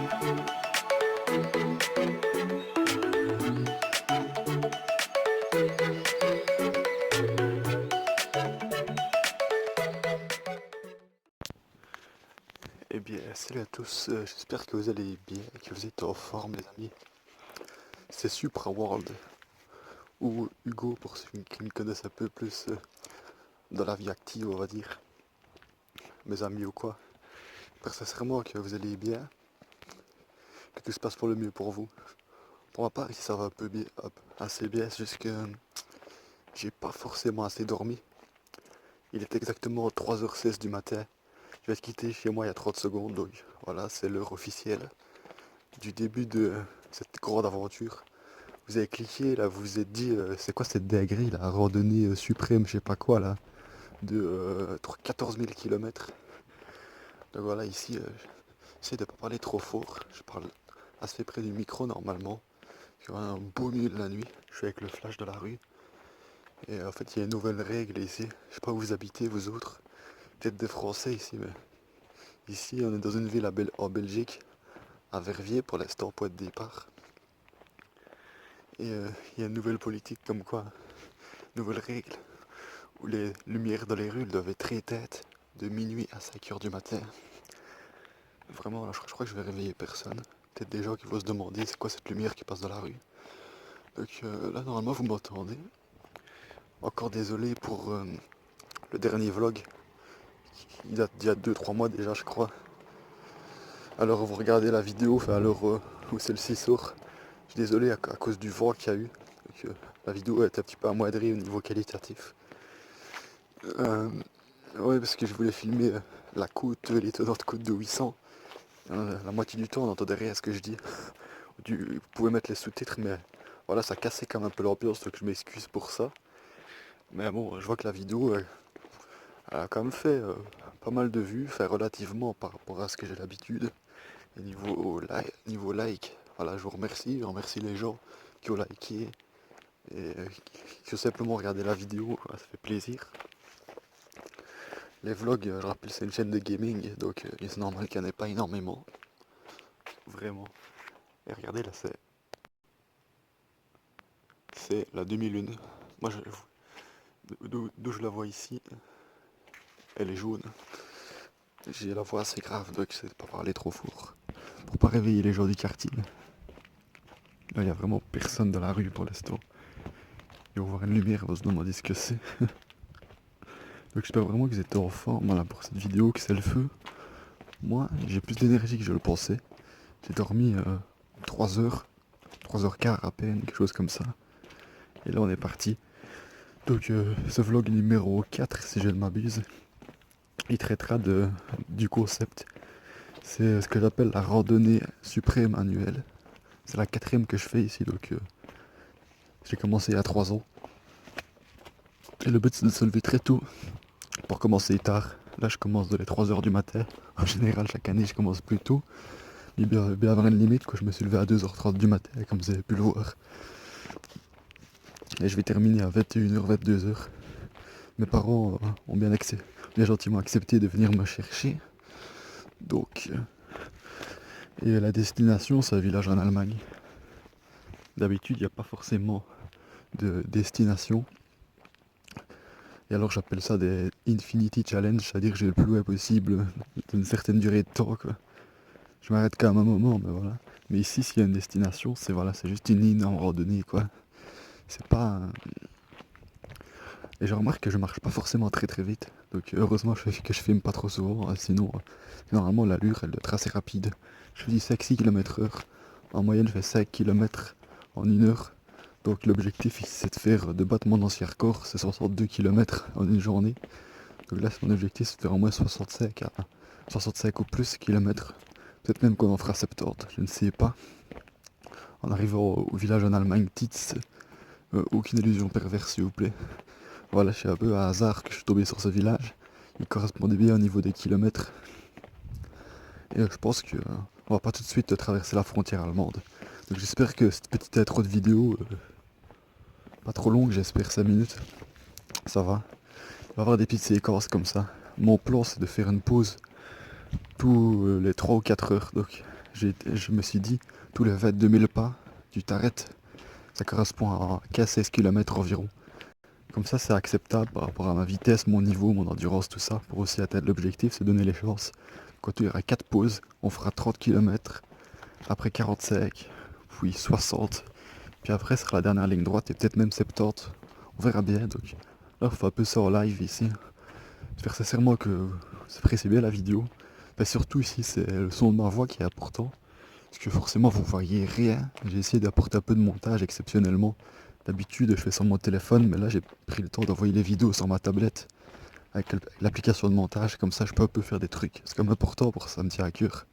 Eh bien, salut à tous, j'espère que vous allez bien et que vous êtes en forme les amis. C'est Supra World, ou Hugo pour ceux qui me connaissent un peu plus dans la vie active on va dire, mes amis ou quoi. J'espère sincèrement que vous allez bien, que tout se passe pour le mieux pour vous. Pour ma part ici ça va un peu bien, assez bien, c'est juste que j'ai pas forcément assez dormi. Il est exactement 3h16 du matin, je vais être quitté chez moi il y a 30 secondes, donc voilà c'est l'heure officielle du début de cette grande aventure. Vous avez cliqué là, vous vous êtes dit c'est quoi cette dinguerie la randonnée suprême, je sais pas quoi là, de 14 000 km. Donc voilà, ici, j'essaie de pas parler trop fort, je parle assez près du micro normalement. Il y aura un beau milieu de la nuit, je suis avec le flash de la rue. Et en fait, il y a une nouvelle règle ici, je sais pas où vous habitez vous autres, peut-être des Français ici, mais ici on est dans une ville en Belgique, à Verviers pour l'instant, point de départ. Et il y a une nouvelle politique comme quoi, nouvelle règle, où les lumières dans les rues doivent être éteintes de minuit à 5h du matin. Vraiment, là, je crois que je vais réveiller personne. Peut-être des gens qui vont se demander c'est quoi cette lumière qui passe dans la rue. Donc là, normalement, vous m'entendez. Encore désolé pour le dernier vlog. Il date d'il y a 2-3 mois déjà, je crois. Alors, vous regardez la vidéo, enfin, à l'heure où celle-ci sort. Je suis désolé à cause du vent qu'il y a eu. Donc, la vidéo est un petit peu amoindrie au niveau qualitatif. Ouais, parce que je voulais filmer la côte, l'étonnante côte de 800. La moitié du temps, on n'entendait rien à ce que je dis. Vous pouvez mettre les sous-titres, mais voilà, ça cassait quand même un peu l'ambiance, donc je m'excuse pour ça. Mais bon, je vois que la vidéo elle a quand même fait pas mal de vues, enfin relativement par rapport à ce que j'ai l'habitude. Et niveau like, voilà, je vous remercie, je remercie les gens qui ont liké et qui ont simplement regardé la vidéo, ça fait plaisir. Les vlogs, je rappelle, c'est une chaîne de gaming, donc c'est normal qu'il n'y en ait pas énormément. Vraiment. Et regardez là, c'est la demi-lune. Moi, d'où je la vois ici, elle est jaune. J'ai la voix assez grave, donc je sais pas parler trop fort. Pour pas réveiller les gens du quartier. Là, il y a vraiment personne dans la rue pour l'instant. Ils vont voir une lumière, ils vont se demander ce que c'est. Donc j'espère vraiment que vous êtes en forme voilà, pour cette vidéo, que c'est le feu. Moi, j'ai plus d'énergie que je le pensais. J'ai dormi 3 heures, 3h15 à peine, quelque chose comme ça. Et là, on est parti. Donc ce vlog numéro 4, si je ne m'abuse, il traitera du concept. C'est ce que j'appelle la randonnée suprême annuelle. C'est la 4e que je fais ici, donc j'ai commencé il y a 3 ans. Et le but c'est de se lever très tôt pour commencer tard. Là je commence dès les 3h du matin. En général chaque année je commence plus tôt. Mais bien avant une limite, quoi. Je me suis levé à 2h30 du matin comme vous avez pu le voir. Et je vais terminer à 21h, 22h. Mes parents ont bien gentiment accepté de venir me chercher. Donc, et la destination c'est un village en Allemagne. D'habitude il n'y a pas forcément de destination. Et alors j'appelle ça des Infinity Challenge, c'est-à-dire que j'ai le plus loin possible d'une certaine durée de temps, quoi. Je m'arrête quand même un moment, mais voilà. Mais ici, s'il y a une destination, c'est voilà, c'est juste une ligne en randonnée, quoi. C'est pas... Et je remarque que je marche pas forcément très très vite. Donc heureusement que je filme pas trop souvent, sinon normalement l'allure elle doit être assez rapide. Je dis 5-6 km/h. En moyenne je fais 5 km en 1 heure. Donc l'objectif ici c'est de faire, de battre mon ancien record, c'est 62 km en une journée. Donc là mon objectif c'est de faire au moins 65 ou plus kilomètres. Peut-être même qu'on en fera 70, je ne sais pas. En arrivant au village en Allemagne, Titz, aucune illusion perverse s'il vous plaît. Voilà, c'est un peu à hasard que je suis tombé sur ce village. Il correspondait bien au niveau des kilomètres. Et je pense que on va pas tout de suite traverser la frontière allemande. Donc j'espère que cette petite intro de vidéo, pas trop longue, j'espère 5 minutes, ça va. On va avoir des petites séquences comme ça. Mon plan c'est de faire une pause tous les 3 ou 4 heures. Donc Je me suis dit, tous les 22 000 pas, tu t'arrêtes. Ça correspond à 15-16 km environ. Comme ça, c'est acceptable par rapport à ma vitesse, mon niveau, mon endurance, tout ça. Pour aussi atteindre l'objectif, se donner les chances. Quand il y aura 4 pauses, on fera 30 km, après 45, puis 60. Puis après, ce sera la dernière ligne droite et peut-être même 70. On verra bien. Donc là, on fait un peu ça en live ici. J'espère sincèrement que vous appréciez bien la vidéo. Mais surtout ici, c'est le son de ma voix qui est important. Parce que forcément, vous voyez rien. J'ai essayé d'apporter un peu de montage exceptionnellement. D'habitude, je fais sur mon téléphone, mais là, j'ai pris le temps d'envoyer les vidéos sur ma tablette avec l'application de montage. Comme ça, je peux un peu faire des trucs. C'est comme important pour ça me tient à cœur.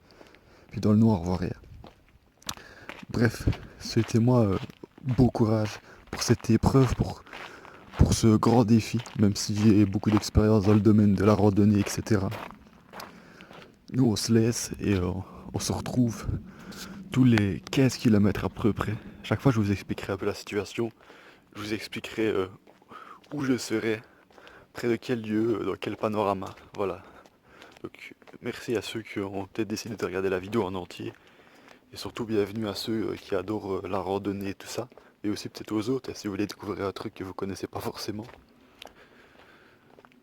Puis dans le noir, on voit rien. Bref, souhaitez-moi bon courage pour cette épreuve, pour ce grand défi, même si j'ai beaucoup d'expérience dans le domaine de la randonnée, etc. Nous, on se laisse et on se retrouve tous les 15 km à peu près. Chaque fois, je vous expliquerai un peu la situation. Je vous expliquerai où je serai, près de quel lieu, dans quel panorama. Voilà. Donc, merci à ceux qui ont peut-être décidé de regarder la vidéo en entier. Et surtout, bienvenue à ceux qui adorent la randonnée et tout ça. Et aussi peut-être aux autres, si vous voulez découvrir un truc que vous connaissez pas forcément.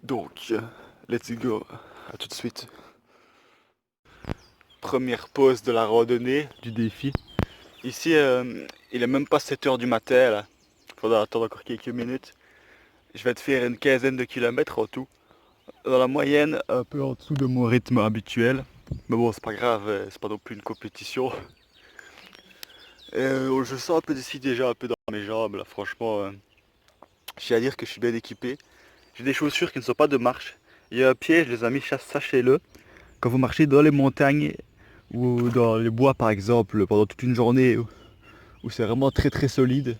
Donc, let's go. À tout de suite. Première pause de la randonnée, du défi. Ici, il est même pas 7 heures du matin, là. Faudra attendre encore quelques minutes. Je vais te faire une quinzaine de kilomètres en tout. Dans la moyenne, un peu en dessous de mon rythme habituel. Mais bon, c'est pas grave, c'est pas non plus une compétition. Je sens un peu d'ici déjà, un peu dans mes jambes, là. Franchement, j'ai à dire que je suis bien équipé. J'ai des chaussures qui ne sont pas de marche. Il y a un piège, les amis, sachez-le. Quand vous marchez dans les montagnes ou dans les bois par exemple, pendant toute une journée où c'est vraiment très très solide,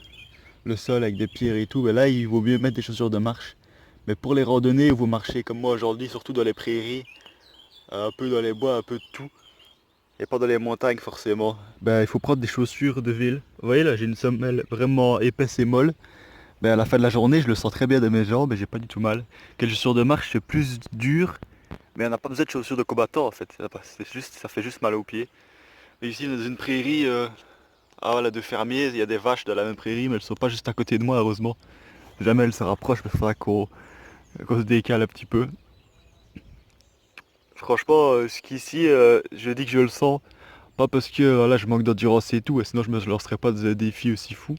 le sol avec des pierres et tout, ben là il vaut mieux mettre des chaussures de marche. Mais pour les randonnées où vous marchez comme moi aujourd'hui, surtout dans les prairies, un peu dans les bois, un peu de tout, et pas dans les montagnes forcément, ben il faut prendre des chaussures de ville. Vous voyez là, j'ai une semelle vraiment épaisse et molle. Ben à la fin de la journée, je le sens très bien de mes jambes et j'ai pas du tout mal. Quelle chaussure de marche, c'est plus dur. Mais on n'a pas besoin de chaussures de combattant en fait, ça fait juste mal aux pieds. Et ici dans une prairie voilà, de fermiers, il y a des vaches dans la même prairie, mais elles sont pas juste à côté de moi heureusement. Jamais elles se rapprochent, mais il faudra qu'on se décale un petit peu. Franchement, jusqu'ici, je dis que je le sens, pas parce que là je manque d'endurance et tout, et sinon je me lancerais pas des défis aussi fous.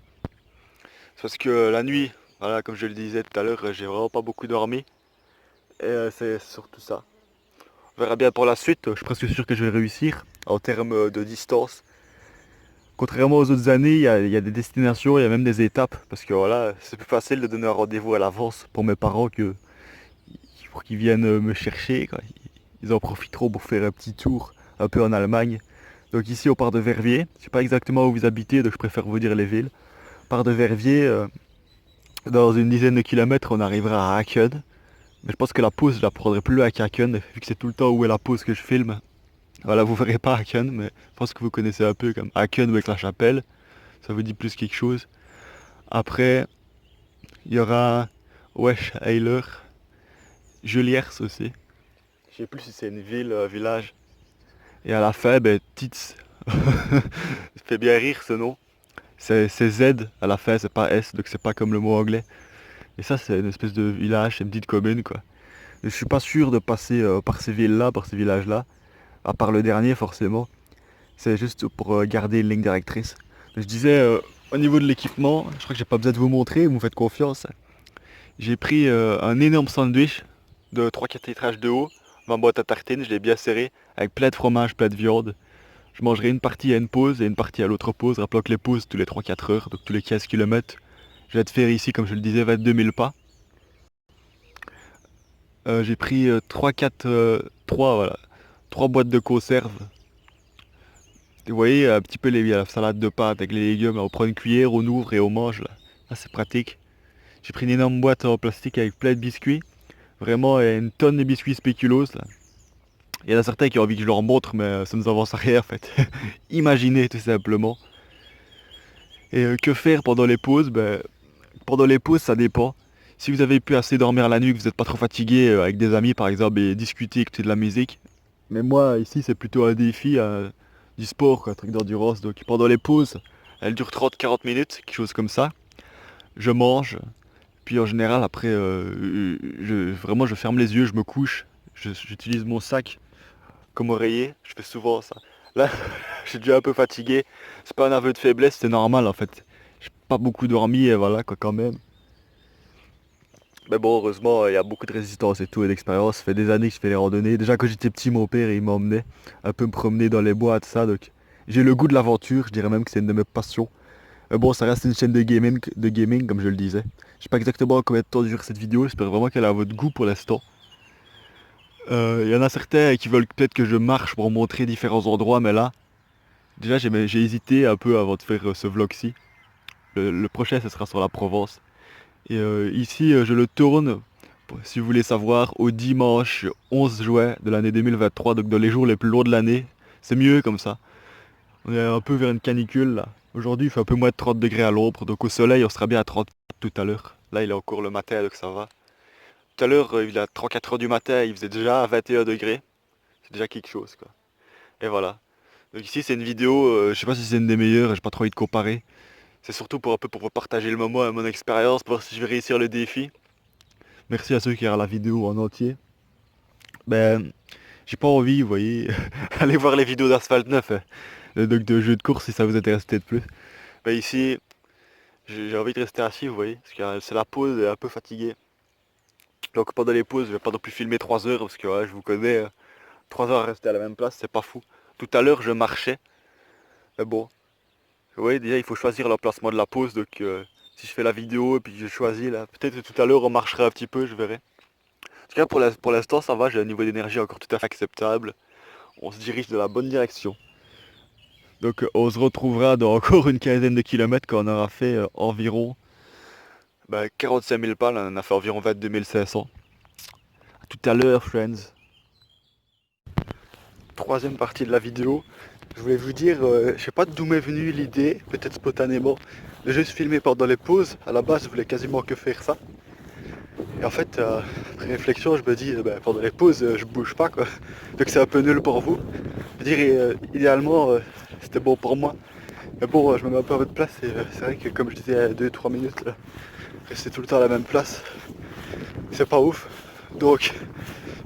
C'est parce que la nuit, voilà, comme je le disais tout à l'heure, j'ai vraiment pas beaucoup dormi. Et c'est surtout ça. On verra bien pour la suite, je suis presque sûr que je vais réussir en termes de distance. Contrairement aux autres années, il y a des destinations, il y a même des étapes, parce que voilà, c'est plus facile de donner un rendez-vous à l'avance pour mes parents que pour qu'ils viennent me chercher, quoi. Ils en profiteront pour faire un petit tour un peu en Allemagne. Donc ici on part de Verviers, je sais pas exactement où vous habitez, donc je préfère vous dire les villes. On part de Verviers, dans une dizaine de kilomètres on arrivera à Haken. Mais je pense que la pause je la prendrai plus à Haken, vu que c'est tout le temps où est la pause que je filme. Voilà, vous verrez pas Haken, mais je pense que vous connaissez un peu comme Haken ou avec la chapelle. Ça vous dit plus quelque chose. Après, il y aura Wesh Heiler, Juliers aussi. Je sais plus si c'est une ville, un village. Et à la fin, ben, Tits. Ça fait bien rire ce nom. C'est Z à la fin, c'est pas S, donc c'est pas comme le mot anglais. Et ça, c'est une espèce de village, c'est une petite commune, quoi. Et je suis pas sûr de passer par ces villes-là, par ces villages-là. À part le dernier, forcément. C'est juste pour garder une ligne directrice. Je disais, au niveau de l'équipement, je crois que j'ai pas besoin de vous montrer, vous me faites confiance. J'ai pris un énorme sandwich de 3-4 litrages de haut, ma boîte à tartines, je l'ai bien serré, avec plein de fromage, plein de viande. Je mangerai une partie à une pause et une partie à l'autre pause, rappelant que les pauses tous les 3-4 heures, donc tous les 15 km. Je vais te faire ici, comme je le disais, 22 000 pas. J'ai pris 3 voilà, 3 boîtes de conserve. Et vous voyez, un petit peu la salade de pâtes avec les légumes, là, on prend une cuillère, on ouvre et on mange. Là c'est pratique. J'ai pris une énorme boîte en plastique avec plein de biscuits. Vraiment une tonne de biscuits spéculoos là. Il y en a certains qui ont envie que je leur montre, mais ça nous avance à rien en fait. Imaginez tout simplement. Et que faire pendant les pauses? Ben, pendant les pauses, ça dépend. Si vous avez pu assez dormir la nuit, que vous n'êtes pas trop fatigué avec des amis par exemple, et discuter, écouter de la musique. Mais moi, ici, c'est plutôt un défi. du sport, quoi, un truc d'endurance. Donc pendant les pauses, elles durent 30-40 minutes, quelque chose comme ça. Je mange, puis en général après, vraiment je ferme les yeux, je me couche, j'utilise mon sac comme oreiller, je fais souvent ça. Là, je suis déjà un peu fatigué, c'est pas un aveu de faiblesse, c'est normal en fait. J'ai pas beaucoup dormi et voilà quoi quand même. Mais bon, heureusement, il y a beaucoup de résistance et tout, et d'expérience. Ça fait des années que je fais les randonnées. Déjà, quand j'étais petit, mon père, il m'emmenait un peu me promener dans les bois, tout ça. Donc, j'ai le goût de l'aventure. Je dirais même que c'est une de mes passions. Mais bon, ça reste une chaîne de gaming, comme je le disais. Je sais pas exactement combien de temps dure cette vidéo. J'espère vraiment qu'elle a votre goût pour l'instant. Il y en a certains qui veulent peut-être que je marche pour montrer différents endroits, mais là, déjà, j'ai hésité un peu avant de faire ce vlog-ci. Le prochain, ce sera sur la Provence. Et ici, je le tourne, si vous voulez savoir, au dimanche 11 juin de l'année 2023, donc dans les jours les plus lourds de l'année. C'est mieux comme ça. On est un peu vers une canicule là. Aujourd'hui, il fait un peu moins de 30 degrés à l'ombre, donc au soleil, on sera bien à 30 tout à l'heure. Là, il est encore le matin, donc ça va. Tout à l'heure, il est à 3-4 heures du matin, il faisait déjà 21 degrés. C'est déjà quelque chose, quoi. Et voilà. Donc ici, c'est une vidéo, je sais pas si c'est une des meilleures, j'ai pas trop envie de comparer. C'est surtout pour un peu pour partager le moment et mon expérience, pour voir si je vais réussir le défi. Merci à ceux qui regardent la vidéo en entier. Ben, j'ai pas envie, vous voyez, allez voir les vidéos d'Asphalt 9, hein, donc de jeux de course si ça vous intéresse peut-être plus. Ben ici, j'ai envie de rester assis, vous voyez, parce que c'est la pause et un peu fatigué. Donc pendant les pauses, je vais pas non plus filmer 3 heures, parce que ouais, je vous connais, 3 heures à rester à la même place, c'est pas fou. Tout à l'heure, je marchais, mais bon, vous voyez, déjà il faut choisir l'emplacement de la pause, donc si je fais la vidéo et puis que je choisis là, peut-être que tout à l'heure on marcherait un petit peu, je verrai. En tout cas, pour l'instant, ça va, j'ai un niveau d'énergie encore tout à fait acceptable. On se dirige dans la bonne direction. Donc, on se retrouvera dans encore une quinzaine de kilomètres quand on aura fait environ 45 000 pas. Là, on en a fait environ 22 500. À tout à l'heure, friends. Troisième partie de la vidéo. Je voulais vous dire, je sais pas d'où m'est venue l'idée, peut-être spontanément, de juste filmer pendant les pauses. À la base, je voulais quasiment que faire ça. Et en fait, après réflexion, je me dis, pendant les pauses, je bouge pas quoi. Donc c'est un peu nul pour vous. Je veux dire, idéalement, c'était bon pour moi. Mais bon, je me mets un peu à votre place et c'est vrai que comme je disais, 2-3 minutes, là, rester tout le temps à la même place, c'est pas ouf. Donc,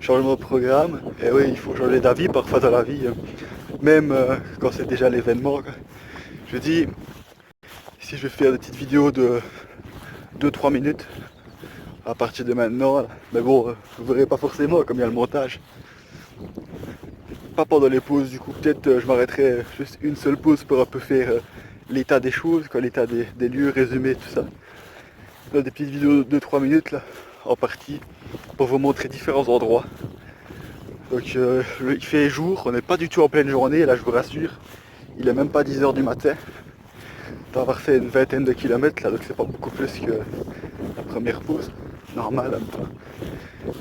changement de programme. Et oui, il faut changer d'avis parfois dans la vie, même quand c'est déjà l'événement, quoi. Je dis, si je vais faire des petites vidéos de 2-3 minutes à partir de maintenant, là, mais bon, vous verrez pas forcément comme il y a le montage. Pas pendant les pauses, du coup, peut-être je m'arrêterai juste une seule pause pour un peu faire l'état des choses, quoi, l'état des lieux, résumer tout ça. Dans des petites vidéos de 2-3 minutes là, en partie, pour vous montrer différents endroits. Donc il fait jour, on n'est pas du tout en pleine journée, là je vous rassure. Il est même pas 10 heures du matin. On va avoir fait une vingtaine de kilomètres là, donc c'est pas beaucoup plus que la première pause. Normal,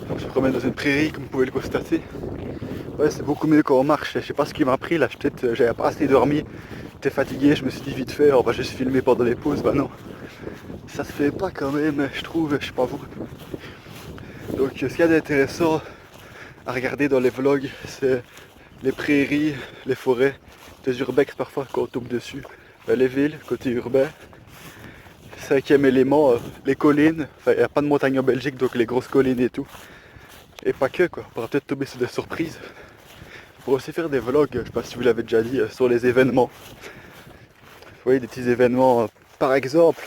on se promène dans une prairie comme vous pouvez le constater. Ouais, c'est beaucoup mieux quand on marche. Je sais pas ce qui m'a pris là, peut-être j'avais pas assez dormi, j'étais fatigué, je me suis dit vite fait, on va juste filmer pendant les pauses. Bah non, ça se fait pas quand même, je trouve, je sais pas vous. Donc ce qu'il y a d'intéressant à regarder dans les vlogs, c'est les prairies, les forêts, des urbex parfois quand on tombe dessus, les villes, côté urbain. Cinquième élément, les collines, enfin il n'y a pas de montagne en Belgique donc les grosses collines et tout. Et pas que quoi, on pourra peut-être tomber sur des surprises. On pourra aussi faire des vlogs, je sais pas si vous l'avez déjà dit, sur les événements. Vous voyez des petits événements, par exemple,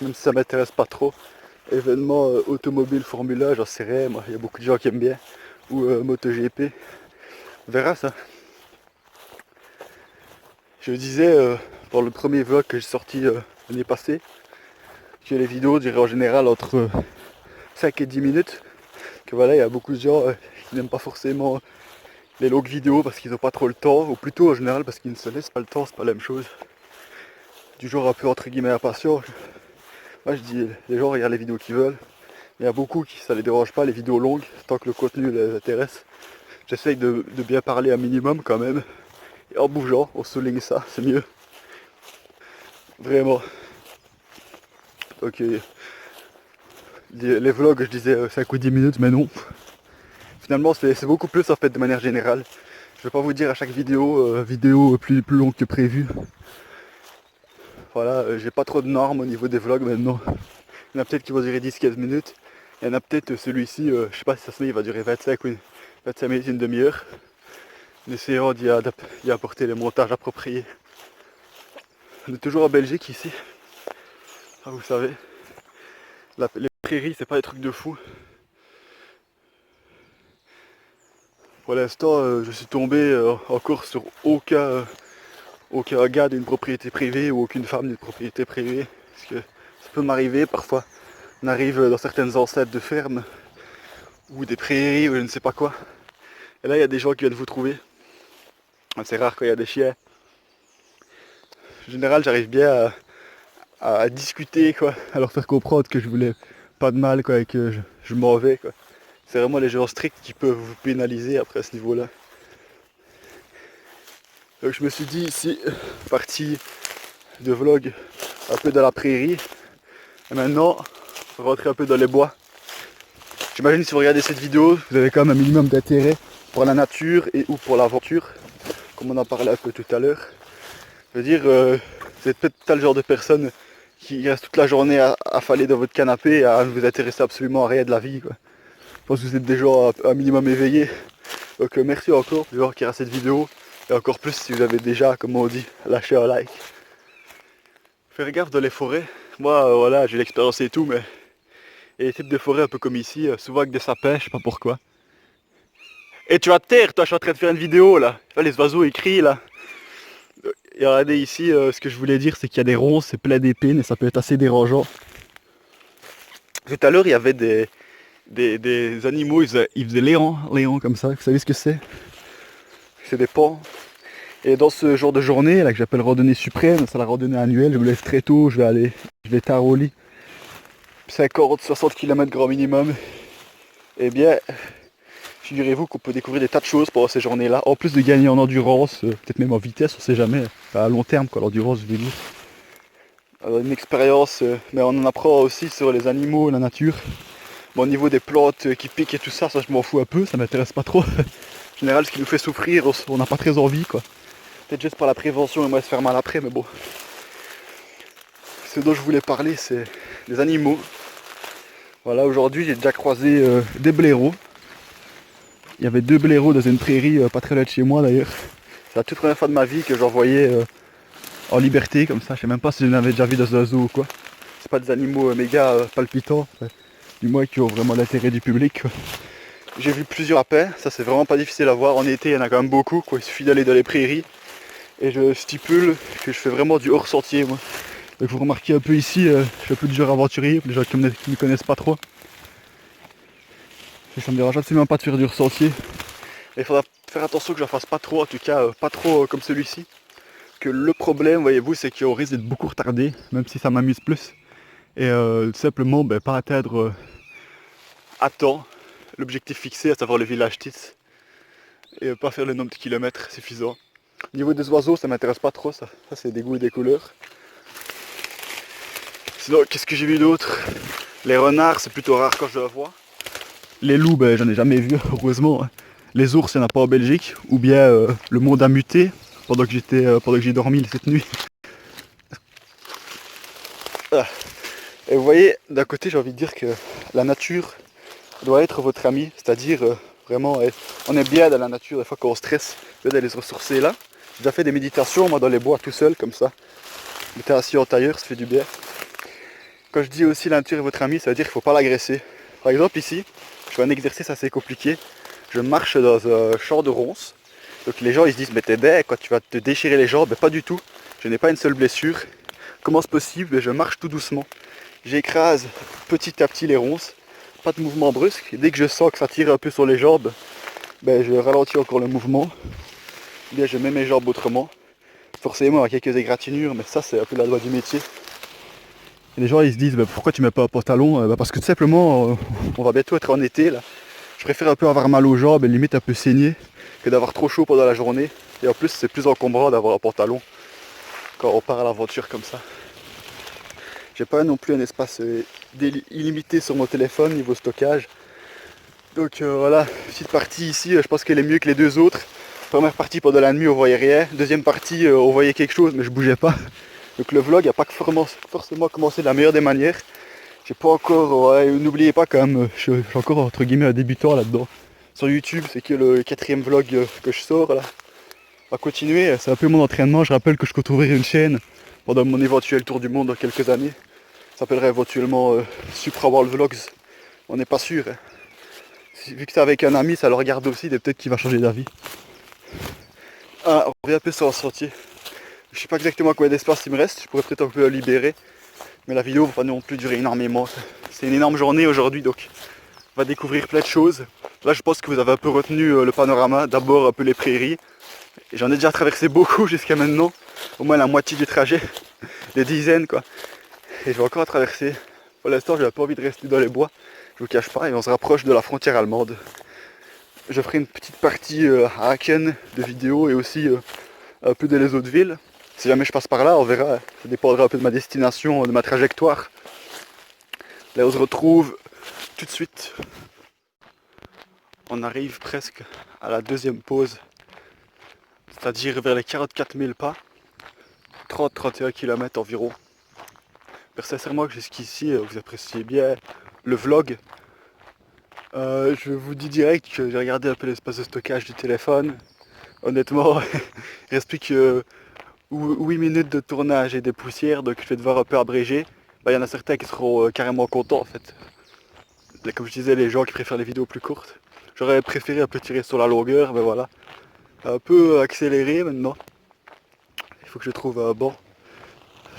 même si ça m'intéresse pas trop, événements automobile Formule 1, j'en sais rien, moi, il y a beaucoup de gens qui aiment bien, ou MotoGP, on verra ça. Je disais pour le premier vlog que j'ai sorti l'année passée, que les vidéos duraient en général entre 5 et 10 minutes, que voilà, il y a beaucoup de gens qui n'aiment pas forcément les longues vidéos parce qu'ils n'ont pas trop le temps, ou plutôt en général parce qu'ils ne se laissent pas le temps, c'est pas la même chose. Du genre un peu entre guillemets impatient. Moi je dis, les gens regardent les vidéos qu'ils veulent. Il y a beaucoup qui ça les dérange pas, les vidéos longues, tant que le contenu les intéresse. J'essaye de bien parler un minimum quand même. Et en bougeant, on souligne ça, c'est mieux. Vraiment. Ok. Les vlogs, je disais 5 ou 10 minutes, mais non. Finalement, c'est beaucoup plus en fait de manière générale. Je vais pas vous dire à chaque vidéo, vidéo plus longue que prévu. Voilà, j'ai pas trop de normes au niveau des vlogs maintenant. Il y en a peut-être qui vont durer 10-15 minutes. Il y en a peut-être celui-ci, je sais pas si ça se met, il va durer 25 ou 25 minutes, une demi-heure. En essayant d'y apporter les montages appropriés. On est toujours en Belgique ici. Ah, vous savez, les prairies, c'est pas des trucs de fou. Pour l'instant, je suis tombé encore sur aucun gars d'une propriété privée ou aucune femme d'une propriété privée. Parce que ça peut m'arriver parfois. On arrive dans certaines enceintes de fermes ou des prairies ou je ne sais pas quoi. Et là, il y a des gens qui viennent vous trouver. C'est rare quand il y a des chiens. En général, j'arrive bien à discuter, quoi, à leur faire comprendre que je voulais pas de mal, quoi, et que je m'en vais, quoi. C'est vraiment les gens stricts qui peuvent vous pénaliser après à ce niveau-là. Donc je me suis dit ici, partie de vlog un peu dans la prairie. Et maintenant, rentrer un peu dans les bois. J'imagine si vous regardez cette vidéo, vous avez quand même un minimum d'intérêt pour la nature et ou pour l'aventure, comme on en parlait un peu tout à l'heure. Je veux dire, vous êtes peut-être pas le genre de personne qui reste toute la journée affalée dans votre canapé à ne vous intéresser absolument à rien de la vie, quoi. Je pense que vous êtes des gens un minimum éveillés. Donc merci encore de voir qui a cette vidéo. Et encore plus si vous avez déjà, comme on dit, lâché un like. Faire gaffe dans les forêts. Moi, voilà, j'ai l'expérience et tout, mais il y a des types de forêts un peu comme ici, souvent avec des sapins, je sais pas pourquoi. Et tu vas te taire, toi, je suis en train de faire une vidéo là. Là, les oiseaux ils crient là. Et regardez ici, ce que je voulais dire, c'est qu'il y a des ronces, c'est plein d'épines et ça peut être assez dérangeant. Tout à l'heure, il y avait des animaux, ils faisaient léants comme ça. Vous savez ce que c'est? C'est des pans. Et dans ce genre de journée, là que j'appelle randonnée suprême, c'est la randonnée annuelle, je me lève très tôt, je vais tard au lit. 50-60 km grand minimum. Eh bien, figurez-vous qu'on peut découvrir des tas de choses pendant ces journées-là. En plus de gagner en endurance, peut-être même en vitesse, on sait jamais. À long terme, quoi, l'endurance, je veux dire. Alors, une expérience, mais on en apprend aussi sur les animaux, la nature. Bon, au niveau des plantes qui piquent et tout ça, ça je m'en fous un peu, ça m'intéresse pas trop. En général, ce qui nous fait souffrir, on n'a pas très envie, quoi. Peut-être juste par la prévention et moi se faire mal après, mais bon. Ce dont je voulais parler, c'est les animaux. Voilà, aujourd'hui, j'ai déjà croisé des blaireaux. Il y avait 2 blaireaux dans une prairie pas très loin de chez moi d'ailleurs. C'est la toute première fois de ma vie que j'en voyais en liberté comme ça. Je sais même pas si je l'avais déjà vu dans un zoo ou quoi. C'est pas des animaux méga palpitants, du moins qui ont vraiment l'intérêt du public, quoi. J'ai vu plusieurs lapins, ça c'est vraiment pas difficile à voir. En été, il y en a quand même beaucoup, quoi. Il suffit d'aller dans les prairies. Et je stipule que je fais vraiment du hors sentier, moi. Donc vous remarquez un peu ici, je suis un peu du genre aventurier, pour les gens qui ne me connaissent pas trop. Et ça me dérange absolument pas de faire du hors sentier. Et il faudra faire attention que je ne fasse pas trop, en tout cas pas trop comme celui-ci. Que le problème, voyez-vous, c'est qu'on risque d'être beaucoup retardé, même si ça m'amuse plus. Et simplement pas atteindre à temps l'objectif fixé, à savoir le village Tits. Et pas faire le nombre de kilomètres suffisant. Au niveau des oiseaux, ça m'intéresse pas trop, ça c'est des goûts et des couleurs. Sinon, qu'est-ce que j'ai vu d'autre? Les renards, c'est plutôt rare quand je le vois. Les loups, j'en ai jamais vu, heureusement. Les ours, il n'y en a pas en Belgique. Ou bien le monde a muté pendant que j'ai dormi cette nuit. Ah. Et vous voyez, d'un côté, j'ai envie de dire que la nature doit être votre ami. C'est-à-dire, vraiment, on est bien dans la nature. Des fois, quand on stresse, bien d'aller se ressourcer là. J'ai déjà fait des méditations, moi, dans les bois, tout seul, comme ça. J'étais assis en tailleur, ça fait du bien. Quand je dis aussi la nature est votre ami, ça veut dire qu'il ne faut pas l'agresser. Par exemple, ici, je fais un exercice assez compliqué. Je marche dans un champ de ronces. Donc les gens ils se disent mais t'es bête, quoi, tu vas te déchirer les jambes. Mais pas du tout. Je n'ai pas une seule blessure. Comment c'est possible? Je marche tout doucement. J'écrase petit à petit les ronces. Pas de mouvement brusque. Et dès que je sens que ça tire un peu sur les jambes, je ralentis encore le mouvement. Bien, je mets mes jambes autrement. Forcément, il y a quelques égratignures, mais ça c'est un peu la loi du métier. Et les gens ils se disent pourquoi tu mets pas un pantalon? Parce que tout simplement on va bientôt être en été là. Je préfère un peu avoir mal aux jambes et limite un peu saigner que d'avoir trop chaud pendant la journée. Et en plus c'est plus encombrant d'avoir un pantalon quand on part à l'aventure comme ça. J'ai pas non plus un espace illimité sur mon téléphone niveau stockage. Donc voilà, petite partie ici, je pense qu'elle est mieux que les 2 autres. Première partie pendant la nuit on voyait rien, deuxième partie on voyait quelque chose mais je bougeais pas. Donc le vlog n'a pas forcément commencé de la meilleure des manières. J'ai pas encore, ouais, n'oubliez pas quand même, je suis encore entre guillemets un débutant là-dedans. Sur YouTube, c'est que le 4e vlog que je sors là. On va continuer, c'est un peu mon entraînement. Je rappelle que je compte ouvrir une chaîne pendant mon éventuel tour du monde dans quelques années. Ça s'appellerait éventuellement Supra World Vlogs. On n'est pas sûr. Hein. Vu que c'est avec un ami, ça le regarde aussi, et peut-être qu'il va changer d'avis. Ah, on revient un peu sur le sentier. Je sais pas exactement combien d'espace il me reste, je pourrais peut-être un peu le libérer. Mais la vidéo va pas non plus durer énormément. C'est une énorme journée aujourd'hui, donc on va découvrir plein de choses. Là, je pense que vous avez un peu retenu le panorama. D'abord un peu les prairies. Et j'en ai déjà traversé beaucoup jusqu'à maintenant. Au moins la moitié du trajet. Des dizaines quoi. Et je vais encore traverser. Pour l'instant, j'ai pas envie de rester dans les bois. Je vous cache pas. Et on se rapproche de la frontière allemande. Je ferai une petite partie à Aachen de vidéos et aussi un peu dans les autres villes. Si jamais je passe par là, on verra. Ça dépendra un peu de ma destination, de ma trajectoire. Là, on se retrouve tout de suite. On arrive presque à la deuxième pause. C'est-à-dire vers les 44 000 pas. 30-31 km environ. J'espère sincèrement que jusqu'ici, vous appréciez bien le vlog. Je vous dis direct que j'ai regardé un peu l'espace de stockage du téléphone. Honnêtement, il reste plus que 8 minutes de tournage et des poussières, donc je vais devoir un peu abréger. Il y en a certains qui seront carrément contents en fait. Là, comme je disais, les gens qui préfèrent les vidéos plus courtes. J'aurais préféré un peu tirer sur la longueur, mais voilà. Un peu accéléré maintenant. Il faut que je trouve un banc.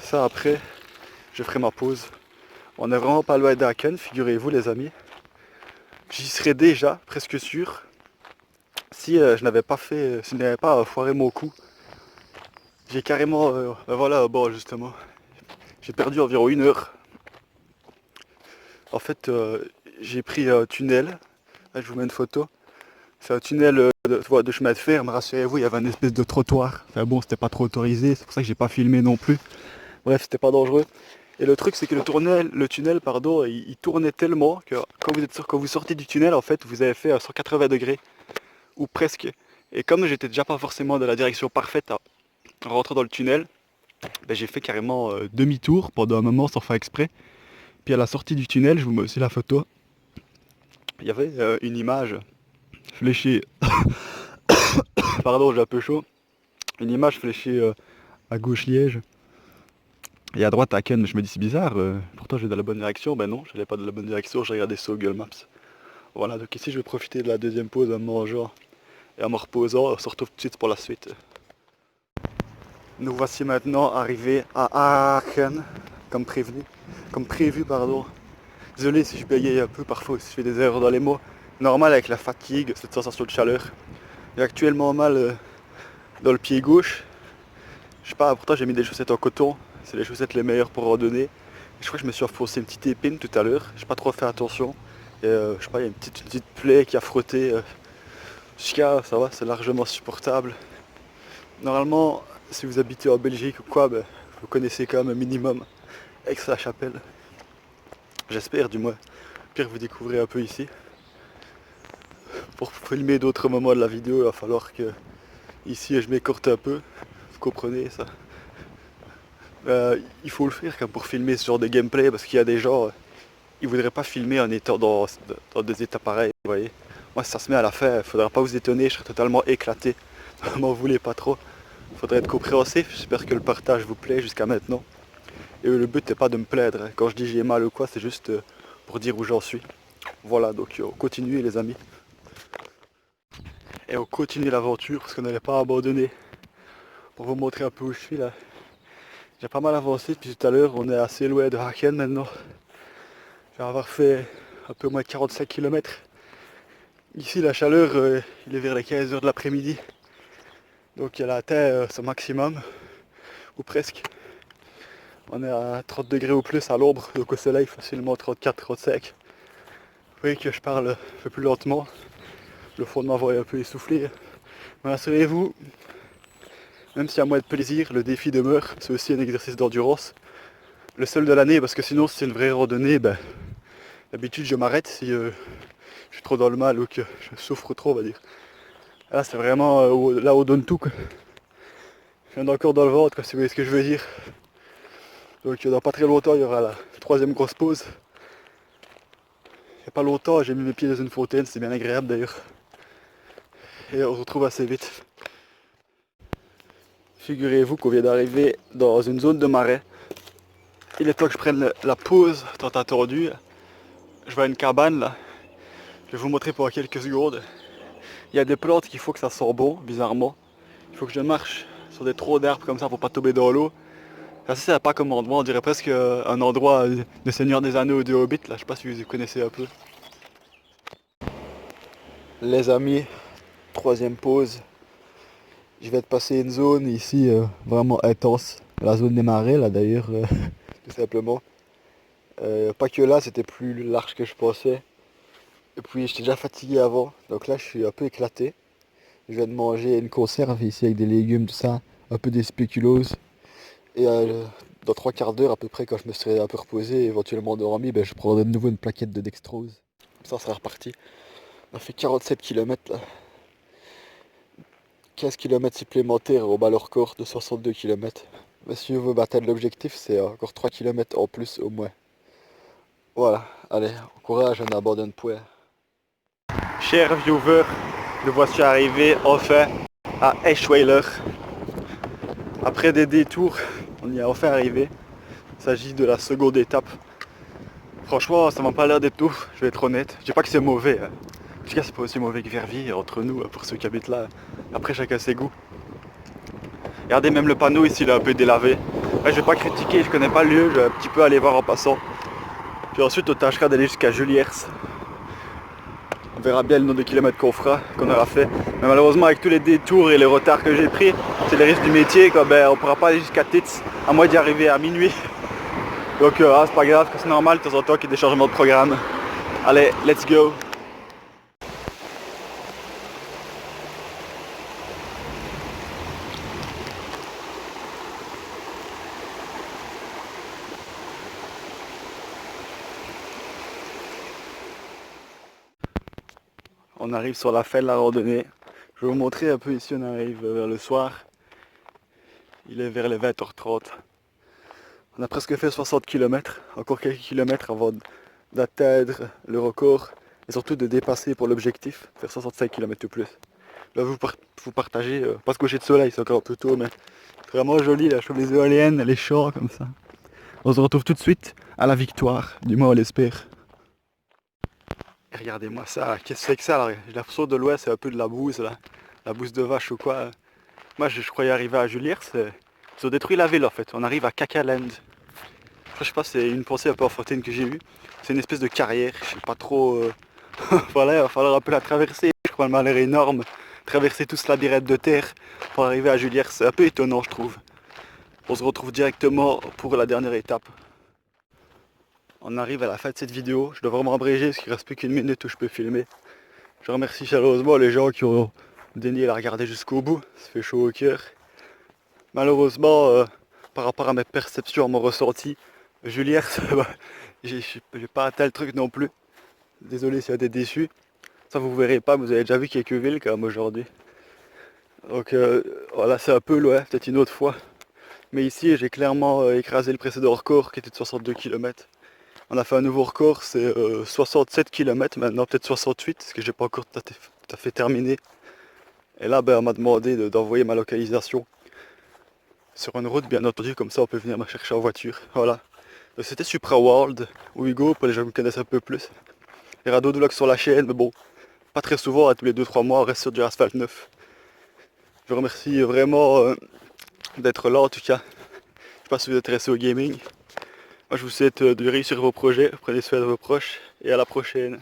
Ça après, je ferai ma pause. On est vraiment pas loin d'Aachen, figurez-vous les amis. J'y serais déjà, presque sûr, si je n'avais pas fait, si je n'avais pas foiré mon coup. J'ai carrément, voilà, bon justement, j'ai perdu environ 1 heure. En fait, j'ai pris un tunnel, là, je vous mets une photo. C'est un tunnel de chemin de fer, mais rassurez-vous, il y avait une espèce de trottoir. Enfin bon, c'était pas trop autorisé, c'est pour ça que j'ai pas filmé non plus. Bref, c'était pas dangereux. Et le truc, c'est que le tunnel, pardon, il tournait tellement que quand vous sortez du tunnel, en fait, vous avez fait 180 degrés, ou presque. Et comme j'étais déjà pas forcément dans la direction parfaite en rentrant dans le tunnel, ben, j'ai fait carrément demi-tour pendant un moment sans faire exprès. Puis à la sortie du tunnel, je vous mets aussi la photo, il y avait une image fléchée, pardon, j'ai un peu chaud, une image fléchée à gauche Liège. Et à droite à Ken, je me dis c'est bizarre, pourtant j'ai dans la bonne direction, ben non, je n'allais pas dans la bonne direction, j'ai regardé sur Google Maps. Voilà, donc ici je vais profiter de la deuxième pause en mangeant et en me reposant, on se retrouve tout de suite pour la suite. Nous voici maintenant arrivés à Aachen, comme prévu, pardon. Désolé si je bégaye un peu, parfois si je fais des erreurs dans les mots. Normal avec la fatigue, cette sensation de chaleur. J'ai actuellement mal dans le pied gauche. Je sais pas, pourtant j'ai mis des chaussettes en coton, c'est les chaussettes les meilleures pour randonner. Je crois que je me suis enfoncé une petite épine tout à l'heure, j'ai pas trop fait attention. Et je sais pas, il y a une petite plaie qui a frotté. Jusqu'à, ça va, c'est largement supportable. Normalement, si vous habitez en Belgique ou quoi, ben, vous connaissez quand même un minimum Aix-la-Chapelle. J'espère du moins. Pire, vous découvrez un peu ici. Pour filmer d'autres moments de la vidéo, il va falloir que ici je m'écorte un peu. Vous comprenez ça? Il faut le faire quand pour filmer ce genre de gameplay parce qu'il y a des gens, ils voudraient pas filmer en étant dans des états pareils, vous voyez. Moi si ça se met à la fin, il faudra pas vous étonner, je serai totalement éclaté. M'en voulez pas trop. Il faudrait être compréhensif, j'espère que le partage vous plaît jusqu'à maintenant. Et le but n'est pas de me plaindre, hein. Quand je dis j'ai mal ou quoi, c'est juste pour dire où j'en suis. Voilà, donc on continue les amis. Et on continue l'aventure parce qu'on n'allait pas abandonner. Pour vous montrer un peu où je suis là. J'ai pas mal avancé depuis tout à l'heure, on est assez loin de Aachen maintenant. Je vais avoir fait un peu moins de 45 km. Ici la chaleur, il est vers les 15 h de l'après-midi. Donc elle a atteint son maximum, ou presque. On est à 30 degrés ou plus à l'ombre, donc au soleil facilement 34-35. Vous voyez que je parle un peu plus lentement. Le fond de ma voix est un peu essoufflé. Mais rassurez-vous, même s'il y a moins de plaisir, le défi demeure. C'est aussi un exercice d'endurance. Le seul de l'année, parce que sinon si c'est une vraie randonnée, ben, d'habitude je m'arrête si je suis trop dans le mal ou que je souffre trop, on va dire. Là c'est vraiment là où on donne tout quoi. Je viens encore dans le ventre, si vous voyez ce que je veux dire. Donc dans pas très longtemps il y aura la troisième grosse pause. Il n'y a pas longtemps j'ai mis mes pieds dans une fontaine, c'est bien agréable d'ailleurs. Et on se retrouve assez vite. Figurez-vous qu'on vient d'arriver dans une zone de marais. Il est temps que je prenne la pause tant attendue. Je vois une cabane là. Je vais vous montrer pendant quelques secondes. Il y a des plantes qu'il faut que ça sent bon, bizarrement. Il faut que je marche sur des troncs d'arbres comme ça pour pas tomber dans l'eau. C'est assez sympa comme endroit, on dirait presque un endroit de Seigneur des Anneaux ou de Hobbit là, je sais pas si vous connaissez un peu. Les amis, troisième pause. Je vais te passer une zone ici vraiment intense. La zone des marais là d'ailleurs, tout simplement. Pas que là, c'était plus large que je pensais. Et puis j'étais déjà fatigué avant, donc là je suis un peu éclaté. Je viens de manger une conserve ici avec des légumes, tout ça, un peu des spéculoos. Et dans 3 quarts d'heure à peu près, quand je me serai un peu reposé, éventuellement dormi, ben, je prendrai de nouveau une plaquette de dextrose. Ça sera reparti. On a fait 47 km là. 15 km supplémentaires au bas leur record de 62 km. Mais si on veut atteindre l'objectif, c'est encore 3 km en plus au moins. Voilà, allez, courage, on n'abandonne point. Chers viewers, nous voici arrivés enfin à Eschweiler. Après des détours, on y est enfin arrivé. Il s'agit de la seconde étape. Franchement, ça m'a pas l'air d'être ouf, je vais être honnête. Je dis pas que c'est mauvais. En tout cas, c'est pas aussi mauvais que Verviers entre nous, pour ceux qui habitent là. Après, chacun ses goûts. Regardez, même le panneau ici, il est un peu délavé. Ouais, je vais pas critiquer, je connais pas le lieu, je vais un petit peu aller voir en passant. Puis ensuite, on tâchera d'aller jusqu'à Juliers. On verra bien le nombre de kilomètres qu'on aura fait. Mais malheureusement, avec tous les détours et les retards que j'ai pris, c'est les risques du métier, quoi, ben, on pourra pas aller jusqu'à Titz, à moins d'y arriver à minuit. Donc c'est pas grave, c'est normal de temps en temps qu'il y ait des changements de programme. Allez, let's go! On arrive sur la fin de la randonnée. Je vais vous montrer un peu ici, on arrive vers le soir. Il est vers les 20h30. On a presque fait 60 km, encore quelques kilomètres avant d'atteindre le record et surtout de dépasser pour l'objectif, faire 65 km ou plus. Là vous partagez, pas ce coucher de soleil, c'est encore un peu tôt, mais c'est vraiment joli là, je trouve les éoliennes, les champs comme ça. On se retrouve tout de suite à la victoire, du moins on l'espère. Regardez-moi ça, qu'est-ce que c'est que ça là? J'ai l'impression de l'ouest c'est un peu de la bouse là, la bouse de vache ou quoi. Moi je croyais arriver à Juliers, ils ont détruit la ville en fait, on arrive à Kakaland. Je sais pas, c'est une pensée un peu enfantine que j'ai eue. C'est une espèce de carrière, je sais pas trop. Voilà, il va falloir un peu la traverser. Je crois que le l'air énorme. Traverser tout ce labyrinthe de terre pour arriver à Juliers, c'est un peu étonnant, je trouve. On se retrouve directement pour la dernière étape. On arrive à la fin de cette vidéo. Je dois vraiment abréger parce qu'il reste plus qu'une minute où je peux filmer. Je remercie chaleureusement les gens qui ont daigné la regarder jusqu'au bout. Ça fait chaud au cœur. Malheureusement, par rapport à mes perceptions, à mon ressenti, Juliers, j'ai pas atteint le truc non plus. Désolé s'il y a des déçus. Ça vous verrez pas, mais vous avez déjà vu quelques villes quand même aujourd'hui. Donc voilà, c'est un peu loin, peut-être une autre fois. Mais ici, j'ai clairement écrasé le précédent record qui était de 62 km. On a fait un nouveau record, c'est 67 km maintenant, peut-être 68, parce que j'ai pas encore tout à fait terminé. Et là, ben, on m'a demandé d'envoyer ma localisation sur une route, bien entendu, comme ça on peut venir me chercher en voiture. Voilà. Donc c'était Supra World, ou Hugo, pour les gens qui me connaissent un peu plus. Il y aura d'autres vlogs sur la chaîne, mais bon, pas très souvent, tous les 2-3 mois, on reste sur du asphalte neuf. Je vous remercie vraiment d'être là en tout cas. Je sais pas si vous êtes intéressé au gaming. Moi je vous souhaite de réussir vos projets, prenez soin de vos proches et à la prochaine.